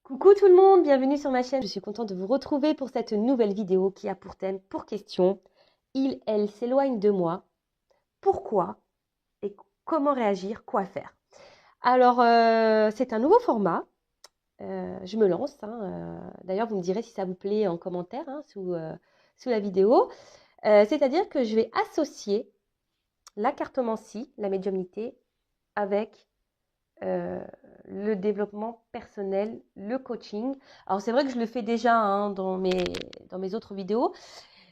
Coucou tout le monde, bienvenue sur ma chaîne. Je suis contente de vous retrouver pour cette nouvelle vidéo qui a pour thème, pour question, elle s'éloigne de moi. Pourquoi et comment réagir, quoi faire? Alors, c'est un nouveau format. Je me lance. D'ailleurs, vous me direz si ça vous plaît en commentaire sous la vidéo. C'est-à-dire que je vais associer la cartomancie, la médiumnité, avec le développement personnel, le coaching. Alors c'est vrai que je le fais déjà dans mes autres vidéos,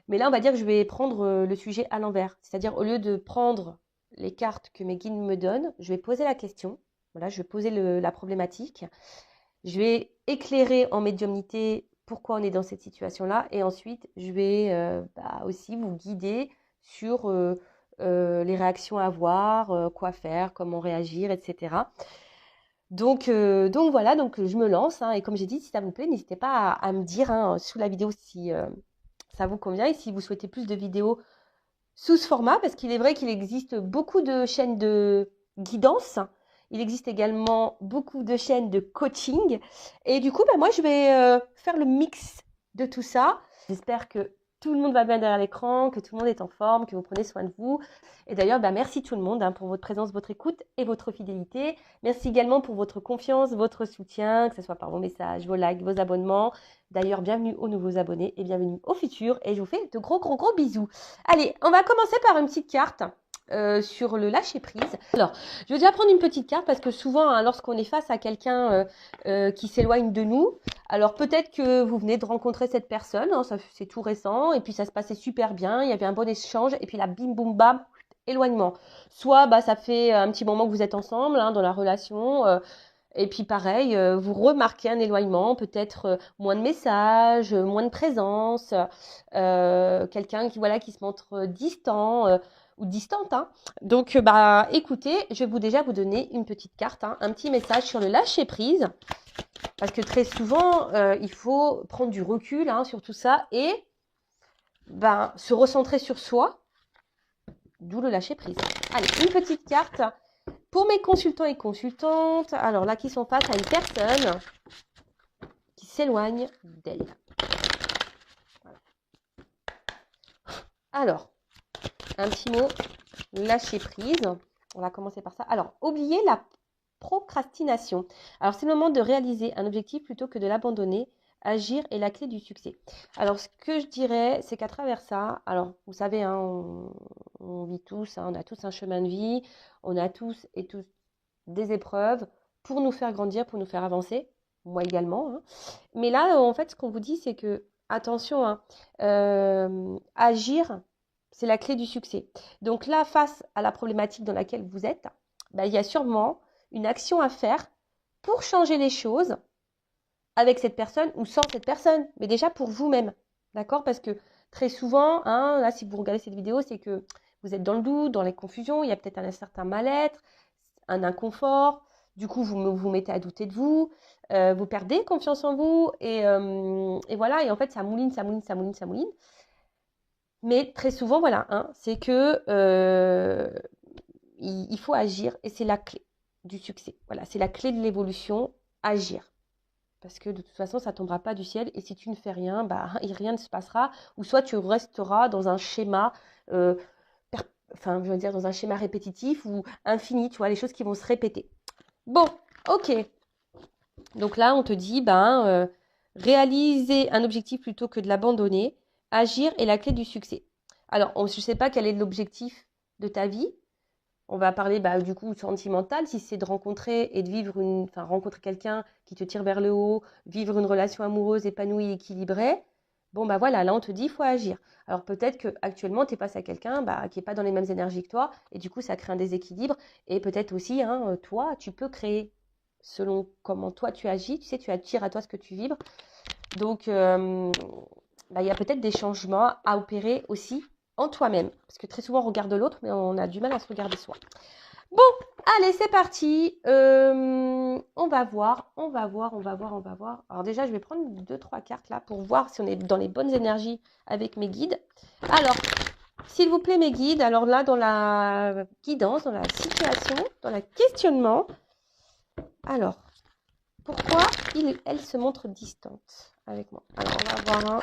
mais là on va dire que je vais prendre le sujet à l'envers. C'est-à-dire au lieu de prendre les cartes que mes guides me donnent, je vais poser la question. Voilà, je vais poser la problématique. Je vais éclairer en médiumnité pourquoi on est dans cette situation-là. Et ensuite, je vais aussi vous guider sur les réactions à avoir, quoi faire, comment réagir, etc. Donc voilà, donc je me lance. Et comme j'ai dit, si ça vous plaît, n'hésitez pas à me dire sous la vidéo si ça vous convient et si vous souhaitez plus de vidéos sous ce format, parce qu'il est vrai qu'il existe beaucoup de chaînes de guidance. Il existe également beaucoup de chaînes de coaching. Et du coup, moi, je vais faire le mix de tout ça. J'espère que tout le monde va bien derrière l'écran, que tout le monde est en forme, que vous prenez soin de vous. Et d'ailleurs, merci tout le monde pour votre présence, votre écoute et votre fidélité. Merci également pour votre confiance, votre soutien, que ce soit par vos messages, vos likes, vos abonnements. D'ailleurs, bienvenue aux nouveaux abonnés et bienvenue aux futurs. Et je vous fais de gros bisous. Allez, on va commencer par une petite carte sur le lâcher-prise. Alors, je vais déjà prendre une petite carte parce que souvent, lorsqu'on est face à quelqu'un qui s'éloigne de nous, alors peut-être que vous venez de rencontrer cette personne, c'est tout récent, et puis ça se passait super bien, il y avait un bon échange, et puis là, bim, boum, bam, éloignement. Soit ça fait un petit moment que vous êtes ensemble dans la relation, et puis pareil, vous remarquez un éloignement, peut-être moins de messages, moins de présence, quelqu'un qui se montre distant ou distante. Donc écoutez, je vais déjà vous donner une petite carte, un petit message sur le lâcher prise, parce que très souvent il faut prendre du recul sur tout ça et se recentrer sur soi, d'où le lâcher prise. Allez, une petite carte. Pour mes consultants et consultantes, alors là, qui sont face à une personne qui s'éloigne d'elle. Voilà. Alors, un petit mot, lâcher prise. On va commencer par ça. Alors, oubliez la procrastination. Alors, c'est le moment de réaliser un objectif plutôt que de l'abandonner. Agir est la clé du succès. Alors, ce que je dirais, c'est qu'à travers ça, alors, vous savez, on vit tous, on a tous un chemin de vie, on a tous et tous des épreuves pour nous faire grandir, pour nous faire avancer, moi également. Mais là, en fait, ce qu'on vous dit, c'est que, attention, agir, c'est la clé du succès. Donc là, face à la problématique dans laquelle vous êtes, il y a sûrement une action à faire pour changer les choses avec cette personne ou sans cette personne, mais déjà pour vous-même, d'accord? Parce que très souvent, là, si vous regardez cette vidéo, c'est que vous êtes dans le doute, dans les confusions, il y a peut-être un certain mal-être, un inconfort, du coup vous mettez à douter de vous, vous perdez confiance en vous et voilà, et en fait ça mouline. Mais très souvent, voilà, c'est que il faut agir et c'est la clé du succès. Voilà, c'est la clé de l'évolution, agir. Parce que de toute façon, ça ne tombera pas du ciel et si tu ne fais rien, rien ne se passera ou soit tu resteras dans un schéma dans un schéma répétitif ou infini, tu vois, les choses qui vont se répéter. Bon, ok. Donc là, on te dit, réaliser un objectif plutôt que de l'abandonner. Agir est la clé du succès. Alors, je ne sais pas quel est l'objectif de ta vie. On va parler du coup sentimental, si c'est de rencontrer et de vivre rencontrer quelqu'un qui te tire vers le haut, vivre une relation amoureuse épanouie, équilibrée. Bon voilà, là on te dit il faut agir. Alors peut-être que actuellement tu es face à quelqu'un qui n'est pas dans les mêmes énergies que toi et du coup ça crée un déséquilibre et peut-être aussi toi tu peux créer selon comment toi tu agis, tu sais tu attires à toi ce que tu vibres. Donc il y a peut-être des changements à opérer aussi en toi-même. Parce que très souvent, on regarde l'autre, mais on a du mal à se regarder soi. Bon, allez, c'est parti. On va voir. Alors déjà, je vais prendre 2-3 cartes là pour voir si on est dans les bonnes énergies avec mes guides. Alors, s'il vous plaît, mes guides, alors là, dans la guidance, dans la situation, dans le questionnement. Alors, Pourquoi elle se montre distante avec moi? Alors, on va avoir un...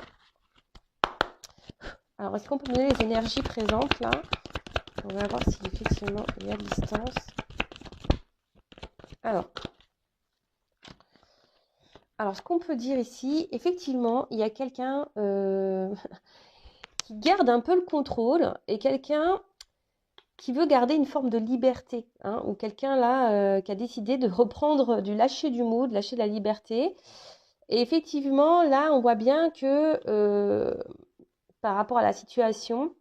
Alors, est-ce qu'on peut me donner les énergies présentes, là? On va voir si, effectivement, il y a distance. Alors, ce qu'on peut dire ici, effectivement, il y a quelqu'un qui garde un peu le contrôle et quelqu'un qui veut garder une forme de liberté, hein, ou quelqu'un là qui a décidé de reprendre du lâcher du mot, de lâcher de la liberté. Et effectivement, là, on voit bien que par rapport à la situation,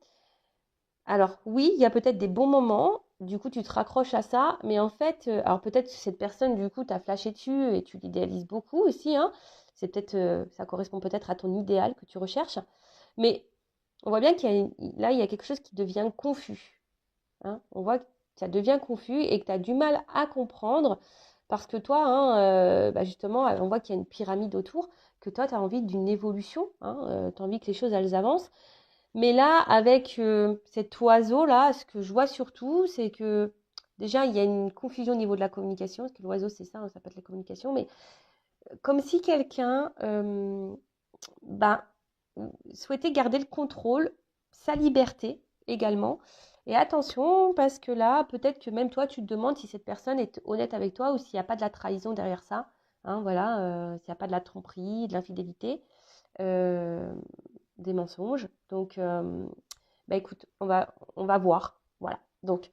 alors oui, il y a peut-être des bons moments, du coup tu te raccroches à ça, mais en fait, alors peut-être que cette personne, du coup, t'a flashé dessus et tu l'idéalises beaucoup aussi, hein. C'est peut-être, ça correspond peut-être à ton idéal que tu recherches, mais on voit bien là, il y a quelque chose qui devient confus. Hein. On voit que ça devient confus et que tu as du mal à comprendre parce que toi, hein, justement, on voit qu'il y a une pyramide autour, que toi, tu as envie d'une évolution, hein, tu as envie que les choses, elles avancent. Mais là, avec cet oiseau-là, ce que je vois surtout, c'est que déjà, il y a une confusion au niveau de la communication, parce que l'oiseau, c'est ça, hein, ça peut être la communication, mais comme si quelqu'un ben, souhaitait garder le contrôle, sa liberté également. Et attention, parce que là, peut-être que même toi, tu te demandes si cette personne est honnête avec toi ou s'il n'y a pas de la trahison derrière ça. Hein, voilà, s'il n'y a pas de la tromperie, de l'infidélité, euh, des mensonges. Donc, écoute, on va voir. Voilà. Donc,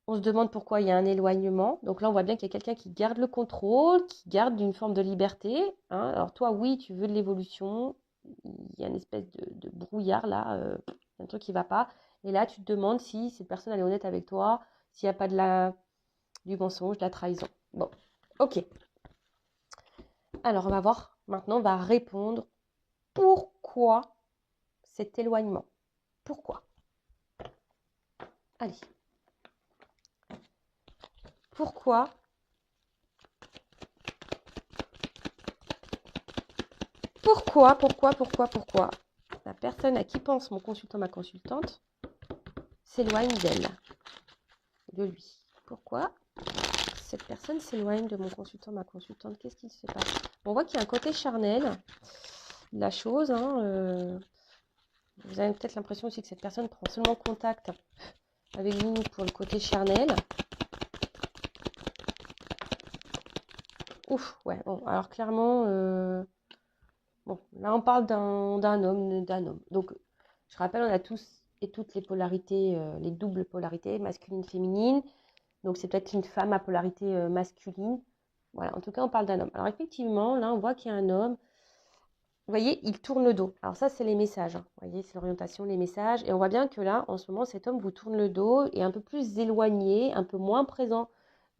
on se demande pourquoi il y a un éloignement. Donc là, on voit bien qu'il y a quelqu'un qui garde le contrôle, qui garde une forme de liberté. Hein. Alors toi, oui, tu veux de l'évolution. Il y a une espèce de brouillard là, un truc qui ne va pas. Et là, tu te demandes si cette personne elle est honnête avec toi, s'il n'y a pas du mensonge, de la trahison. Bon, ok. Alors, on va voir. Maintenant, on va répondre. Pourquoi cet éloignement? Pourquoi? Allez. Pourquoi pourquoi la personne à qui pense mon consultant, ma consultante, s'éloigne d'elle, de lui? Pourquoi cette personne s'éloigne de mon consultant, ma consultante? Qu'est-ce qui se passe? On voit qu'il y a un côté charnel de la chose. Hein, vous avez peut-être l'impression aussi que cette personne prend seulement contact avec vous pour le côté charnel. Ouf, ouais, bon, alors clairement, bon, là on parle d'un homme. Donc, je rappelle, on a tous et toutes les polarités, les doubles polarités, masculine, féminine. Donc, c'est peut-être une femme à polarité masculine. Voilà, en tout cas, on parle d'un homme. Alors, effectivement, là, on voit qu'il y a un homme. Vous voyez, il tourne le dos. Alors, ça, c'est les messages. Hein. Vous voyez, c'est l'orientation, les messages. Et on voit bien que là, en ce moment, cet homme vous tourne le dos et est un peu plus éloigné, un peu moins présent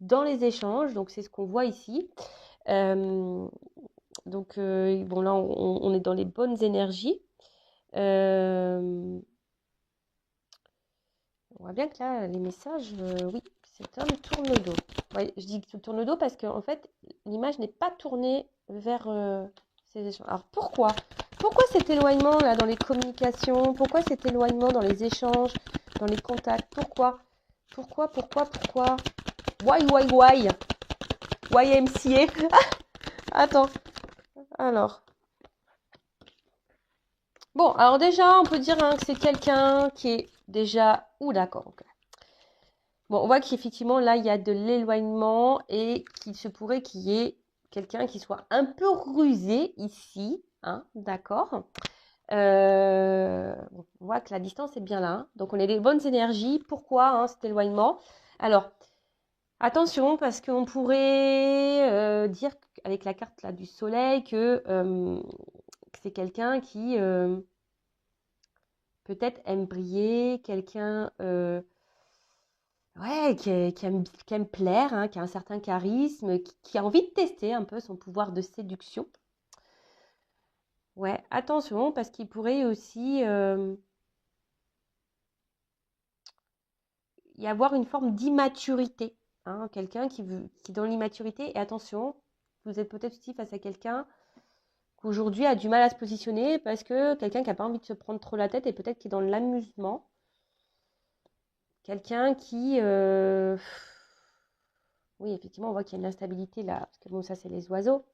dans les échanges. Donc, c'est ce qu'on voit ici. Donc, bon, là, on est dans les bonnes énergies. On voit bien que là, les messages, oui, cet homme tourne le dos. Ouais, je dis qu'il tourne le dos parce qu'en fait, l'image n'est pas tournée vers ces échanges. Alors, pourquoi? Pourquoi cet éloignement là dans les communications? Pourquoi cet éloignement dans les échanges, dans les contacts? Pourquoi? Why? YMCA. Attends. Alors. Bon, alors déjà, on peut dire hein, que c'est quelqu'un qui est déjà... Ouh, d'accord. Okay. Bon, on voit qu'effectivement, là, il y a de l'éloignement et qu'il se pourrait qu'il y ait quelqu'un qui soit un peu rusé ici. Hein, d'accord. On voit que la distance est bien là. Hein, donc, on a des bonnes énergies. Pourquoi hein, cet éloignement? Alors, attention, parce qu'on pourrait dire, avec la carte là, du soleil, que c'est quelqu'un qui... peut-être aime briller, quelqu'un ouais, qui aime plaire, hein, qui a un certain charisme, qui a envie de tester un peu son pouvoir de séduction. Ouais, attention, parce qu'il pourrait aussi y avoir une forme d'immaturité. Hein, quelqu'un qui est dans l'immaturité. Et attention, vous êtes peut-être aussi face à quelqu'un qui aujourd'hui a du mal à se positionner parce que quelqu'un qui n'a pas envie de se prendre trop la tête et peut-être qui est dans l'amusement. Quelqu'un qui Oui, effectivement, on voit qu'il y a une instabilité là, parce que bon, ça, c'est les oiseaux.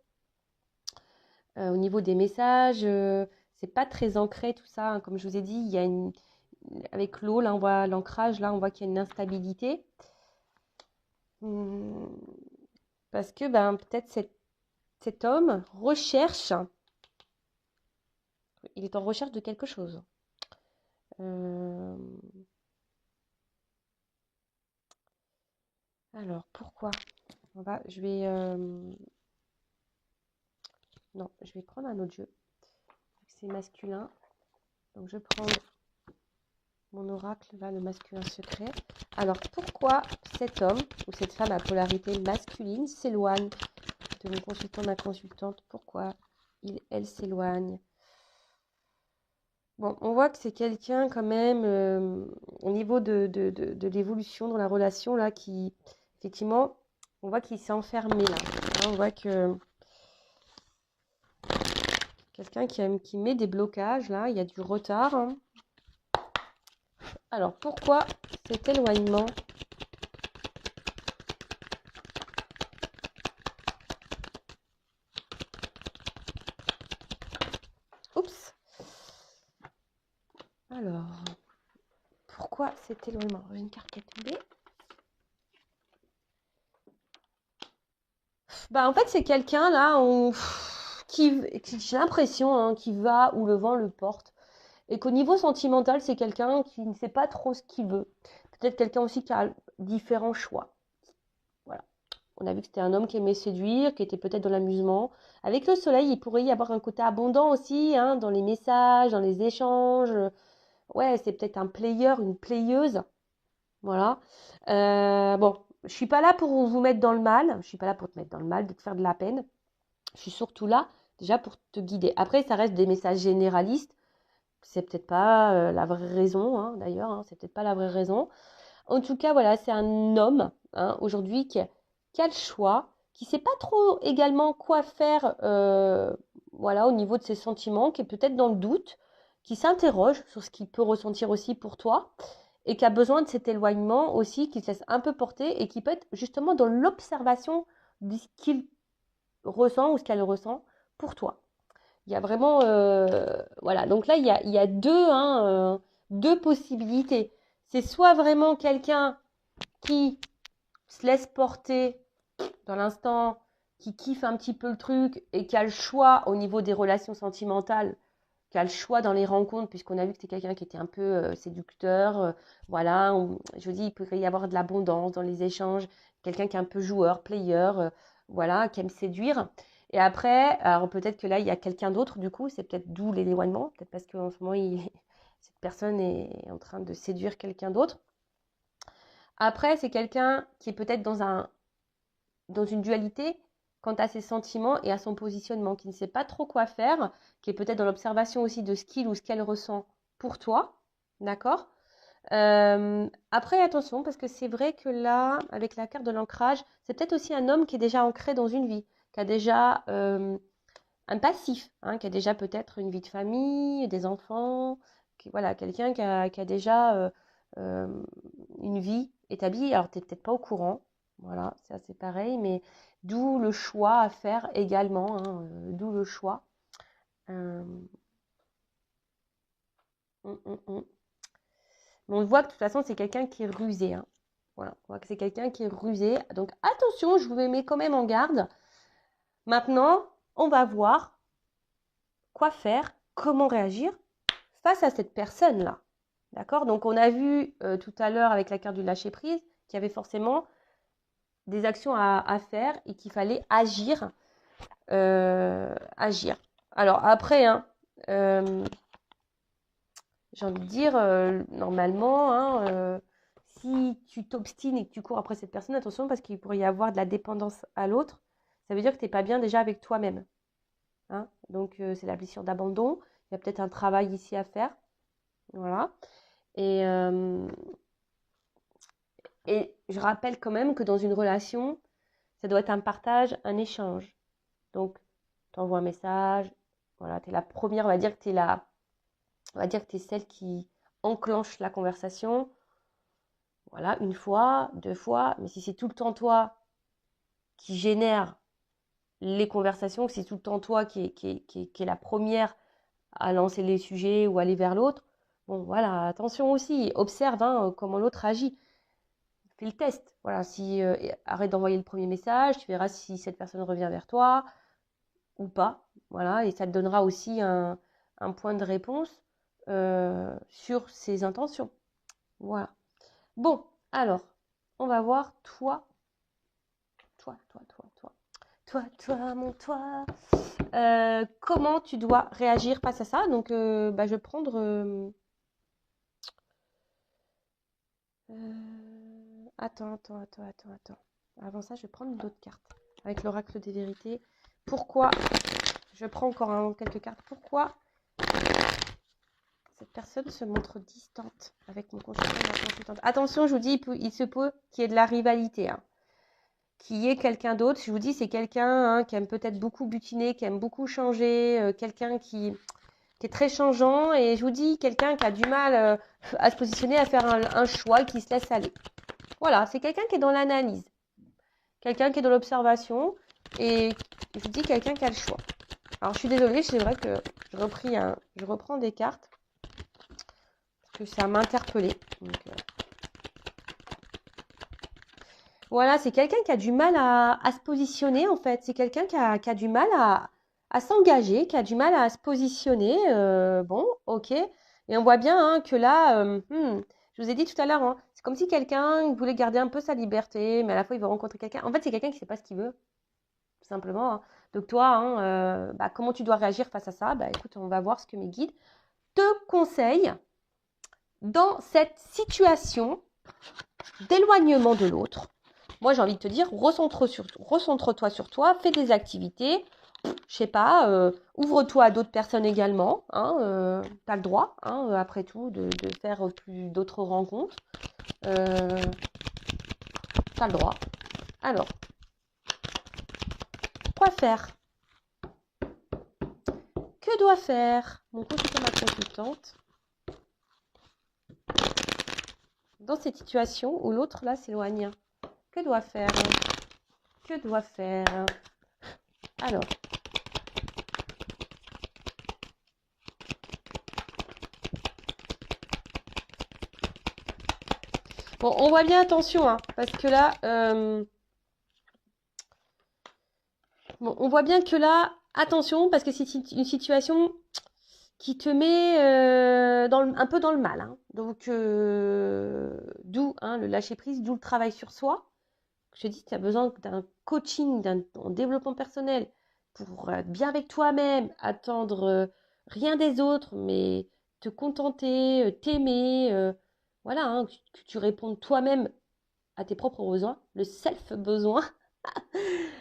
Au niveau des messages, c'est pas très ancré tout ça, hein. Comme je vous ai dit, il y a avec l'eau, là, on voit l'ancrage, là, on voit qu'il y a une instabilité. Hum, Parce que ben, peut-être cet homme recherche, il est en recherche de quelque chose. Euh, alors, pourquoi? Non, je vais prendre un autre jeu. C'est masculin. Donc, je prends mon oracle, là, le masculin secret. Alors, pourquoi cet homme ou cette femme à polarité masculine s'éloigne de mon consultant, ma consultante? Pourquoi elle s'éloigne? Bon, on voit que c'est quelqu'un quand même, au niveau de l'évolution dans la relation, là, qui, effectivement, on voit qu'il s'est enfermé, là. Hein, on voit que quelqu'un qui met des blocages, là, il y a du retard, hein. Alors, pourquoi cet éloignement? Oups. Alors, pourquoi cet éloignement? J'ai une carte qui est tombée. Bah, en fait, c'est quelqu'un, là, qui j'ai l'impression, hein, qui va où le vent le porte. Et qu'au niveau sentimental, c'est quelqu'un qui ne sait pas trop ce qu'il veut. Peut-être quelqu'un aussi qui a différents choix. Voilà. On a vu que c'était un homme qui aimait séduire, qui était peut-être dans l'amusement. Avec le soleil, il pourrait y avoir un côté abondant aussi, hein, dans les messages, dans les échanges. Ouais, c'est peut-être un player, une playeuse. Voilà. Bon, je suis pas là pour vous mettre dans le mal. Je suis pas là pour te mettre dans le mal, de te faire de la peine. Je suis surtout là déjà pour te guider. Après, ça reste des messages généralistes. C'est peut-être pas la vraie raison, hein, d'ailleurs, hein, c'est peut-être pas la vraie raison. En tout cas, voilà, c'est un homme, hein, aujourd'hui qui a le choix, qui sait pas trop également quoi faire, voilà, au niveau de ses sentiments, qui est peut-être dans le doute, qui s'interroge sur ce qu'il peut ressentir aussi pour toi, et qui a besoin de cet éloignement aussi, qui se laisse un peu porter, et qui peut être justement dans l'observation de ce qu'il ressent ou ce qu'elle ressent pour toi. Il y a vraiment, voilà. Donc là, il y a deux, hein, deux possibilités. C'est soit vraiment quelqu'un qui se laisse porter dans l'instant, qui kiffe un petit peu le truc et qui a le choix au niveau des relations sentimentales, qui a le choix dans les rencontres, puisqu'on a vu que c'était quelqu'un qui était un peu séducteur. Voilà, je vous dis, il pourrait y avoir de l'abondance dans les échanges. Quelqu'un qui est un peu joueur, player, voilà, qui aime séduire. Et après, alors peut-être que là, il y a quelqu'un d'autre, du coup, c'est peut-être d'où l'éloignement, peut-être parce qu'en ce moment, cette personne est en train de séduire quelqu'un d'autre. Après, c'est quelqu'un qui est peut-être dans une dualité quant à ses sentiments et à son positionnement, qui ne sait pas trop quoi faire, qui est peut-être dans l'observation aussi de ce qu'il ou ce qu'elle ressent pour toi, d'accord? Après, attention, parce que c'est vrai que là, avec la carte de l'ancrage, c'est peut-être aussi un homme qui est déjà ancré dans une vie, qui a déjà un passif, hein, qui a déjà peut-être une vie de famille, des enfants, voilà, quelqu'un qui a déjà euh, une vie établie. Alors, tu n'es peut-être pas au courant, voilà, c'est assez pareil, mais d'où le choix à faire également, hein, d'où le choix. Euh, hum, hum, hum. Mais on voit que de toute façon, c'est quelqu'un qui est rusé, hein. Voilà, on voit que c'est quelqu'un qui est rusé. Donc, attention, je vous mets quand même en garde. Maintenant, on va voir quoi faire, comment réagir face à cette personne-là. D'accord? Donc, on a vu tout à l'heure avec la carte du lâcher-prise qu'il y avait forcément des actions à faire et qu'il fallait agir. Agir. Alors, après, hein, j'ai envie de dire, normalement, hein, si tu t'obstines et que tu cours après cette personne, attention parce qu'il pourrait y avoir de la dépendance à l'autre. Ça veut dire que tu n'es pas bien déjà avec toi-même. Hein. Donc, c'est la blessure d'abandon. Il y a peut-être un travail ici à faire. Voilà. Et, et je rappelle quand même que dans une relation, ça doit être un partage, un échange. Donc, tu envoies un message. Voilà, tu es la première, on va dire que tu es on va dire que tu es celle qui enclenche la conversation. Voilà, une fois, deux fois. Mais si c'est tout le temps toi qui génère les conversations, que c'est tout le temps toi qui est la première à lancer les sujets ou aller vers l'autre, bon voilà, attention aussi, observe hein, comment l'autre agit. Fais le test. Voilà, si arrête d'envoyer le premier message, tu verras si cette personne revient vers toi ou pas. Voilà, et ça te donnera aussi un point de réponse sur ses intentions. Voilà. Bon, alors, on va voir toi, mon toi. Comment tu dois réagir face à ça. Donc, je vais prendre... Attends. Avant ça, je vais prendre une autre carte avec l'oracle des vérités. Pourquoi je prends encore quelques cartes. Pourquoi cette personne se montre distante avec mon consultant et ma consultante? Attention, je vous dis, il se peut qu'il y ait de la rivalité. Hein. Qu'il y ait quelqu'un d'autre. Je vous dis, c'est quelqu'un hein, qui aime peut-être beaucoup butiner, qui aime beaucoup changer, quelqu'un qui est très changeant. Et je vous dis, quelqu'un qui a du mal à se positionner, à faire un choix, qui se laisse aller. Voilà, c'est quelqu'un qui est dans l'analyse. Quelqu'un qui est dans l'observation. Et je vous dis, quelqu'un qui a le choix. Alors, je suis désolée, c'est vrai que je reprends des cartes parce que ça m'a interpellée. Voilà, c'est quelqu'un qui a du mal à se positionner, en fait. C'est quelqu'un qui a du mal à s'engager, qui a du mal à se positionner. Bon, ok. Et on voit bien hein, que là, je vous ai dit tout à l'heure, hein, c'est comme si quelqu'un voulait garder un peu sa liberté, mais à la fois, il veut rencontrer quelqu'un. En fait, c'est quelqu'un qui ne sait pas ce qu'il veut, tout simplement. Hein. Donc toi, hein, comment tu dois réagir face à ça? Écoute, on va voir ce que mes guides te conseillent dans cette situation d'éloignement de l'autre. Moi, j'ai envie de te dire, recentre-toi sur toi, fais des activités, je sais pas, ouvre-toi à d'autres personnes également. Hein, tu as le droit, hein, après tout, de faire d'autres rencontres. Tu as le droit. Alors, quoi faire? Que doit faire mon consultant, ma consultante dans cette situation où l'autre là s'éloigne? Que doit faire? Que doit faire? Alors. Bon, on voit bien, attention, hein, parce que là, bon, on voit bien que là, attention, parce que c'est une situation qui te met un peu dans le mal. Hein. Donc, d'où hein, le lâcher-prise, d'où le travail sur soi. Je te dis, tu as besoin d'un coaching, d'un développement personnel pour être bien avec toi-même, attendre rien des autres, mais te contenter, t'aimer, voilà, hein, que tu répondes toi-même à tes propres besoins, le self-besoin,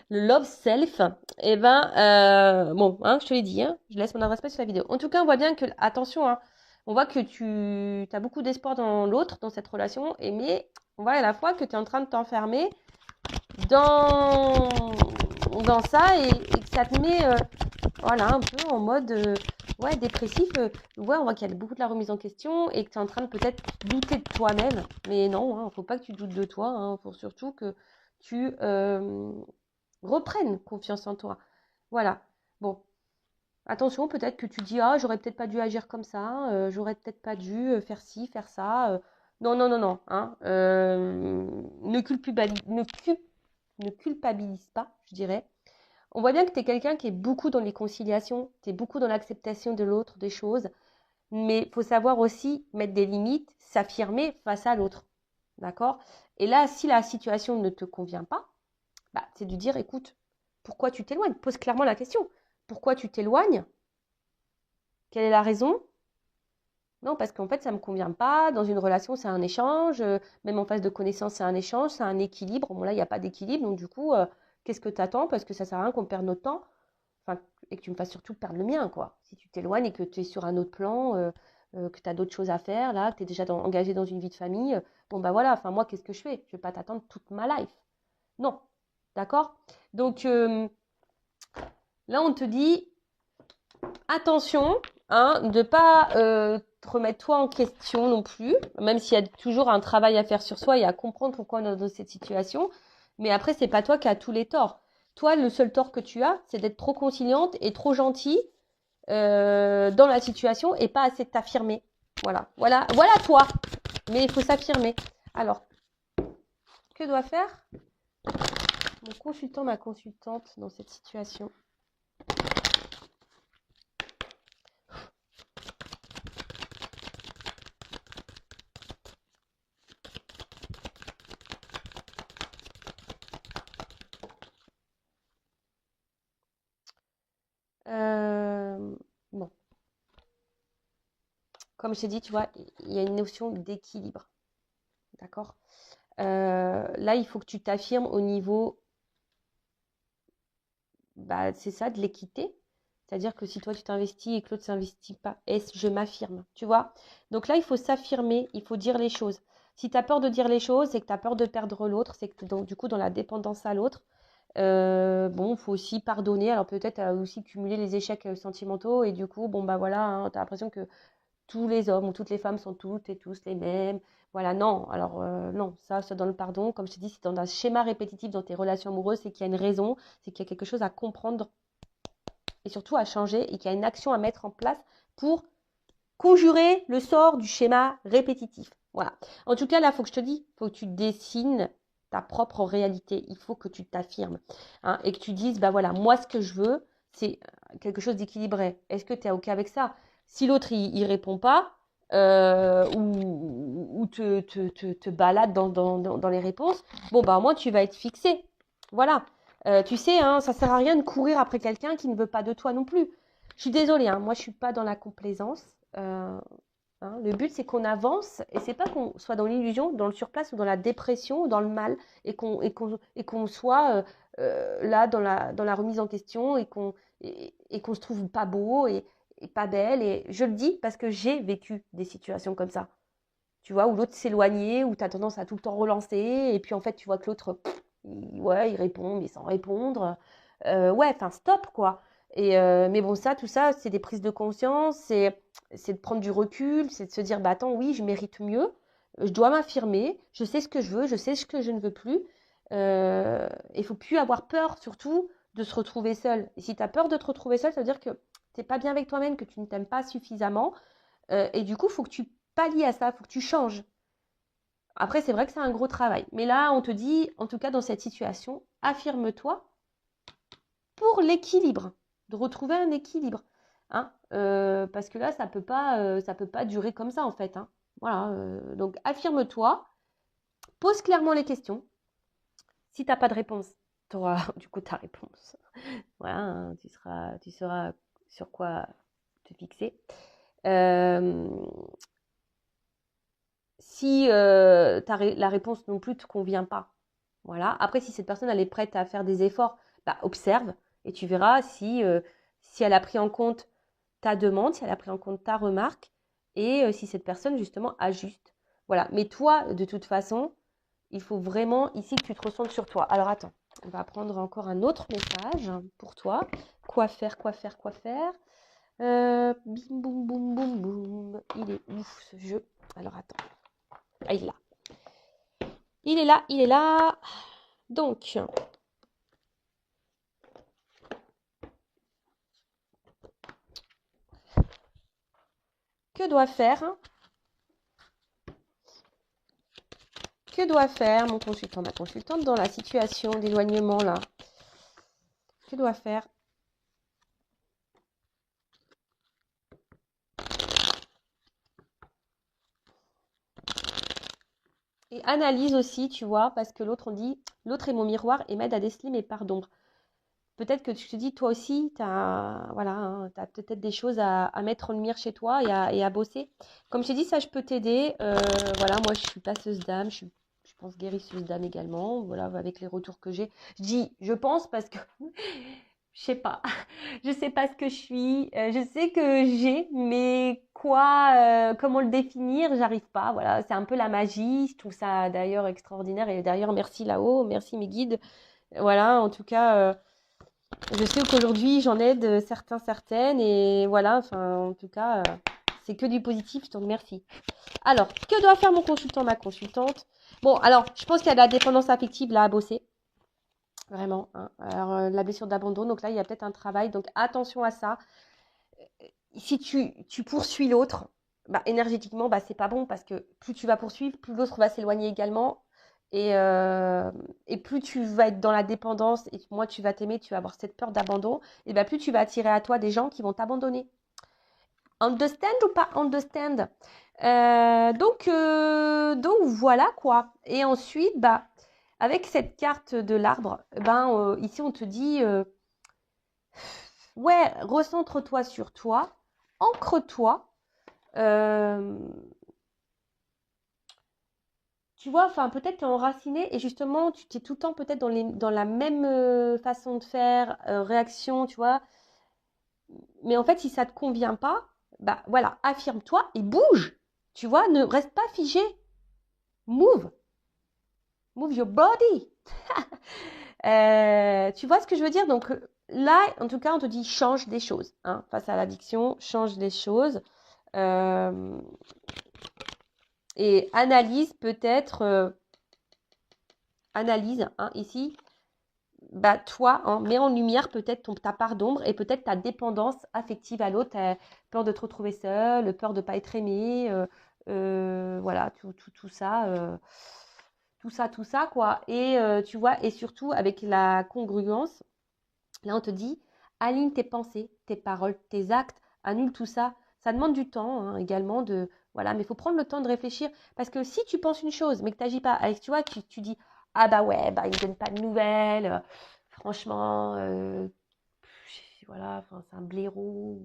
le love self, et bon, hein, je te l'ai dit, hein, je laisse mon adresse mail sur la vidéo. En tout cas, on voit bien que, attention, hein, on voit que tu as beaucoup d'espoir dans l'autre, dans cette relation, mais on voit à la fois que tu es en train de t'enfermer dans ça et que ça te met voilà, un peu en mode ouais, dépressif. Ouais, on voit qu'il y a beaucoup de la remise en question et que tu es en train de peut-être douter de toi-même. Mais non, il ne faut pas que tu doutes de toi. Il faut surtout que tu reprennes confiance en toi. Voilà. Bon. Attention, peut-être que tu dis, ah, j'aurais peut-être pas dû agir comme ça, j'aurais peut-être pas dû faire ci, faire ça. Non. Hein, ne culpabilise pas, je dirais. On voit bien que tu es quelqu'un qui est beaucoup dans les conciliations, tu es beaucoup dans l'acceptation de l'autre, des choses, mais il faut savoir aussi mettre des limites, s'affirmer face à l'autre. D'accord? Et là, si la situation ne te convient pas, c'est de dire, écoute, pourquoi tu t'éloignes? Pose clairement la question. Pourquoi tu t'éloignes? Quelle est la raison? Non, parce qu'en fait, ça ne me convient pas. Dans une relation, c'est un échange. Même en phase de connaissance, c'est un échange, c'est un équilibre. Bon, là, il n'y a pas d'équilibre. Donc, du coup, qu'est-ce que tu attends? Parce que ça ne sert à rien qu'on perde notre temps. Enfin, et que tu me fasses surtout perdre le mien, quoi. Si tu t'éloignes et que tu es sur un autre plan, que tu as d'autres choses à faire, là, que tu es déjà engagé dans une vie de famille, bon, voilà. Enfin, moi, qu'est-ce que je fais? Je ne vais pas t'attendre toute ma life. Non. D'accord? Donc, là, on te dit, attention, hein, de ne pas te remettre toi en question non plus, même s'il y a toujours un travail à faire sur soi et à comprendre pourquoi on est dans cette situation. Mais après, c'est pas toi qui as tous les torts. Toi, le seul tort que tu as, c'est d'être trop conciliante et trop gentille dans la situation et pas assez de t'affirmer. Voilà, voilà, voilà toi. Mais il faut s'affirmer. Alors, que doit faire mon consultant, ma consultante dans cette situation? Bon, comme je t'ai dit, tu vois, il y a une notion d'équilibre. D'accord? Là, il faut que tu t'affirmes au niveau, bah, c'est ça, de l'équité. C'est-à-dire que si toi, tu t'investis et que l'autre ne s'investit pas, est-ce que je m'affirme? Tu vois? Donc là, il faut s'affirmer, il faut dire les choses. Si tu as peur de dire les choses, c'est que tu as peur de perdre l'autre, c'est que tu es donc, du coup dans la dépendance à l'autre. Bon, il faut aussi pardonner. Alors peut-être aussi cumuler les échecs sentimentaux et du coup, bon, bah voilà, hein, tu as l'impression que tous les hommes ou toutes les femmes sont toutes et tous les mêmes. Voilà, non. Alors, non, ça, c'est dans le pardon. Comme je te dis, c'est dans un schéma répétitif dans tes relations amoureuses, c'est qu'il y a une raison, c'est qu'il y a quelque chose à comprendre et surtout à changer et qu'il y a une action à mettre en place pour conjurer le sort du schéma répétitif. Voilà. En tout cas, là, il faut que je te dise, il faut que tu dessines ta propre réalité. Il faut que tu t'affirmes hein, et que tu dises, bah voilà, moi, ce que je veux, c'est quelque chose d'équilibré. Est-ce que tu es OK avec ça? Si l'autre, il répond pas ou te balade dans les réponses, bon, bah au moins, tu vas être fixé. Voilà. Tu sais, hein, ça sert à rien de courir après quelqu'un qui ne veut pas de toi non plus. Je suis désolée, hein, moi, je suis pas dans la complaisance. Hein, le but, c'est qu'on avance et c'est pas qu'on soit dans l'illusion, dans le surplace ou dans la dépression ou dans le mal et qu'on soit là dans la remise en question et qu'on se trouve pas beau et pas belle. Et je le dis parce que j'ai vécu des situations comme ça. Tu vois, où l'autre s'éloignait, où tu as tendance à tout le temps relancer et puis en fait, tu vois que l'autre, ouais, il répond mais sans répondre. Ouais, enfin, stop quoi. Mais bon, tout ça, c'est des prises de conscience, c'est de prendre du recul, c'est de se dire, bah attends, oui, je mérite mieux, je dois m'affirmer, je sais ce que je veux, je sais ce que je ne veux plus. Il faut plus avoir peur, surtout, de se retrouver seul. Et si tu as peur de te retrouver seul, ça veut dire que tu n'es pas bien avec toi-même, que tu ne t'aimes pas suffisamment. Et du coup, il faut que tu pallies à ça, il faut que tu changes. Après, c'est vrai que c'est un gros travail. Mais là, on te dit, en tout cas dans cette situation, affirme-toi pour l'équilibre, de retrouver un équilibre. Hein, parce que là, ça peut pas durer comme ça, en fait. Hein. Voilà, donc affirme-toi, pose clairement les questions. Si tu n'as pas de réponse, tu auras du coup ta réponse. Voilà, hein, tu sauras sur quoi te fixer. Si la réponse non plus ne te convient pas, voilà. Après, si cette personne elle est prête à faire des efforts, bah, observe et tu verras si elle a pris en compte ta demande, si elle a pris en compte ta remarque et si cette personne justement ajuste. Voilà. Mais toi, de toute façon, il faut vraiment ici que tu te recentres sur toi. Alors attends, on va prendre encore un autre message pour toi. Quoi faire, quoi faire, quoi faire bim, boum, boum, boum, boum. Il est ouf ce jeu. Alors attends. Ah, il est là. Il est là, il est là. Donc, que doit faire mon consultant, ma consultante dans la situation d'éloignement là? Que doit faire? Et analyse aussi, tu vois, parce que l'autre, on dit, l'autre est mon miroir et m'aide à déceler mes parts d'ombre. Peut-être que tu te dis, toi aussi, tu as, voilà, hein, t'as peut-être des choses à mettre en lumière chez toi et à bosser. Comme je t'ai dit, ça, je peux t'aider. Voilà, moi, je suis passeuse d'âme, je pense guérisseuse d'âme également, voilà, avec les retours que j'ai. Je dis, je pense parce que je sais pas. Je sais pas ce que je suis. Je sais que j'ai, mais quoi, comment le définir, j'arrive pas. Voilà, c'est un peu la magie. Je trouve ça d'ailleurs extraordinaire. Et d'ailleurs, merci là-haut, merci mes guides. Voilà, en tout cas, je sais qu'aujourd'hui, j'en aide certains, certaines. Et voilà, enfin, en tout cas, c'est que du positif. Donc, merci. Alors, que doit faire mon consultant, ma consultante? Bon, alors, je pense qu'il y a de la dépendance affective là à bosser. Vraiment, hein. Alors, la blessure d'abandon, donc là, il y a peut-être un travail. Donc, attention à ça. Si tu poursuis l'autre, bah, énergétiquement, bah, c'est pas bon parce que plus tu vas poursuivre, plus l'autre va s'éloigner également. Et plus tu vas être dans la dépendance et moins tu vas t'aimer, tu vas avoir cette peur d'abandon, et bah, plus tu vas attirer à toi des gens qui vont t'abandonner. Understand ou pas understand? Donc voilà quoi. Et ensuite, bah, avec cette carte de l'arbre, ben, ici on te dit, ouais, recentre-toi sur toi, ancre-toi. euh, Tu vois, enfin, peut-être tu es enraciné et justement, tu es tout le temps peut-être dans la même façon de faire, réaction, tu vois. Mais en fait, si ça ne te convient pas, bah voilà, affirme-toi et bouge. Tu vois, ne reste pas figé. Move. Move your body. Tu vois ce que je veux dire? Donc là, en tout cas, on te dit change des choses. Hein, face à l'addiction, change des choses. Euh, et analyse peut-être, analyse hein, ici, bah toi, hein, mets en lumière peut-être ta part d'ombre et peut-être ta dépendance affective à l'autre, peur de te retrouver seule, peur de ne pas être aimée, voilà, tout ça, quoi. Et tu vois, et surtout avec la congruence, là on te dit, aligne tes pensées, tes paroles, tes actes, annule tout ça. Ça demande du temps hein, également de, voilà, mais il faut prendre le temps de réfléchir parce que si tu penses une chose mais que tu n'agis pas, avec, tu vois, tu dis, ah bah ouais, bah il me donne pas de nouvelles, franchement, voilà, enfin c'est un blaireau,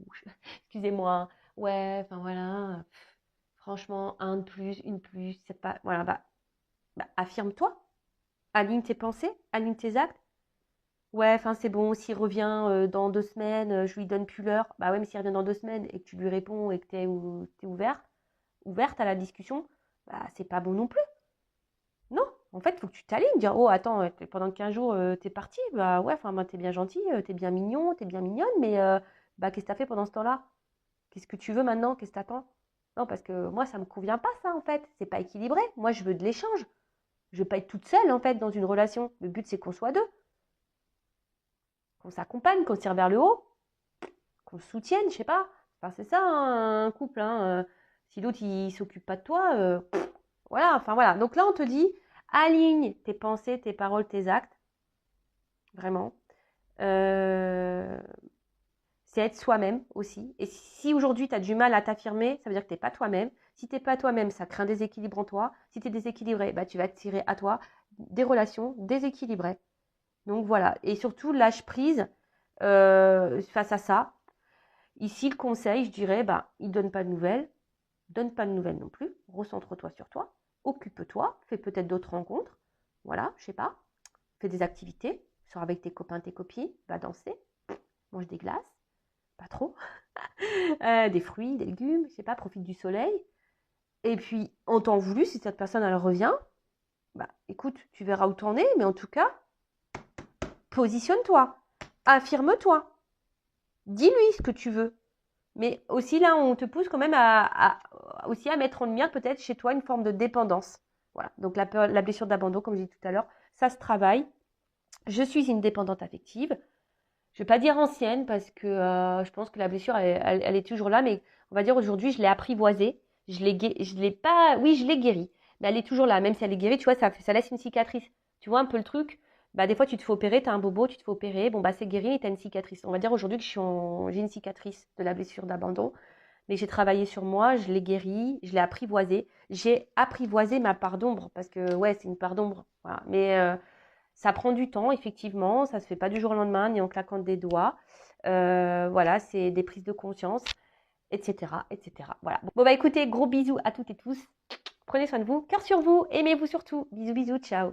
excusez-moi, hein. Ouais, enfin voilà, franchement, un de plus, une de plus, c'est pas, voilà, bah, affirme-toi, aligne tes pensées, aligne tes actes. Ouais, enfin c'est bon, s'il revient dans 2 semaines, je lui donne plus l'heure. Bah ouais, mais s'il revient dans 2 semaines et que tu lui réponds et que t'es ouverte à la discussion, bah c'est pas bon non plus. Non, en fait, il faut que tu t'alignes, dire, oh attends, pendant 15 jours, t'es parti, bah ouais, enfin bah, t'es bien gentil, t'es bien mignon, t'es bien mignonne, mais bah qu'est-ce que t'as fait pendant ce temps-là? Qu'est-ce que tu veux maintenant? Qu'est-ce que t'attends? Non, parce que moi, ça me convient pas ça en fait. C'est pas équilibré. Moi, je veux de l'échange. Je veux pas être toute seule en fait dans une relation. Le but, c'est qu'on soit deux, qu'on s'accompagne, qu'on se tire vers le haut, qu'on se soutienne, je sais pas. Enfin, c'est ça hein, un couple. Hein. Si l'autre il s'occupe pas de toi, voilà. Enfin voilà. Donc là, on te dit aligne tes pensées, tes paroles, tes actes, vraiment. Euh, c'est être soi-même aussi. Et si aujourd'hui tu as du mal à t'affirmer, ça veut dire que tu n'es pas toi-même. Si tu n'es pas toi-même, ça crée un déséquilibre en toi. Si tu es déséquilibré, bah, tu vas tirer à toi des relations déséquilibrées. Donc voilà. Et surtout, lâche prise face à ça. Ici, le conseil, je dirais, bah, il ne donne pas de nouvelles. Donne pas de nouvelles non plus. Recentre-toi sur toi. Occupe-toi. Fais peut-être d'autres rencontres. Voilà, je sais pas. Fais des activités. Sors avec tes copains, tes copines. Va danser. Mange des glaces. Pas trop. Des fruits, des légumes. Je sais pas, profite du soleil. Et puis, en temps voulu, si cette personne, elle revient, bah, écoute, tu verras où t'en es. Mais en tout cas, positionne-toi. Affirme-toi. Dis-lui ce que tu veux. Mais aussi là, on te pousse quand même aussi à mettre en lumière peut-être chez toi une forme de dépendance. Voilà, donc la blessure d'abandon, comme j'ai dit tout à l'heure, ça se travaille. Je suis une dépendante affective. Je ne vais pas dire ancienne parce que je pense que la blessure, elle est toujours là, mais on va dire aujourd'hui, je l'ai apprivoisée. Je l'ai pas, oui, je l'ai guérie, mais elle est toujours là. Même si elle est guérie, tu vois, ça laisse une cicatrice. Tu vois un peu le truc? Bah, des fois, tu te fais opérer, tu as un bobo, tu te fais opérer. Bon, bah, c'est guéri et tu as une cicatrice. On va dire aujourd'hui que j'ai une cicatrice de la blessure d'abandon. Mais j'ai travaillé sur moi, je l'ai guéri, je l'ai apprivoisé. J'ai apprivoisé ma part d'ombre parce que, ouais, c'est une part d'ombre. Voilà. Mais ça prend du temps, effectivement. Ça ne se fait pas du jour au lendemain, ni en claquant des doigts. Voilà, c'est des prises de conscience, etc., etc. Voilà. Bon, bah écoutez, gros bisous à toutes et tous. Prenez soin de vous, cœur sur vous, aimez-vous surtout. Bisous, bisous, ciao.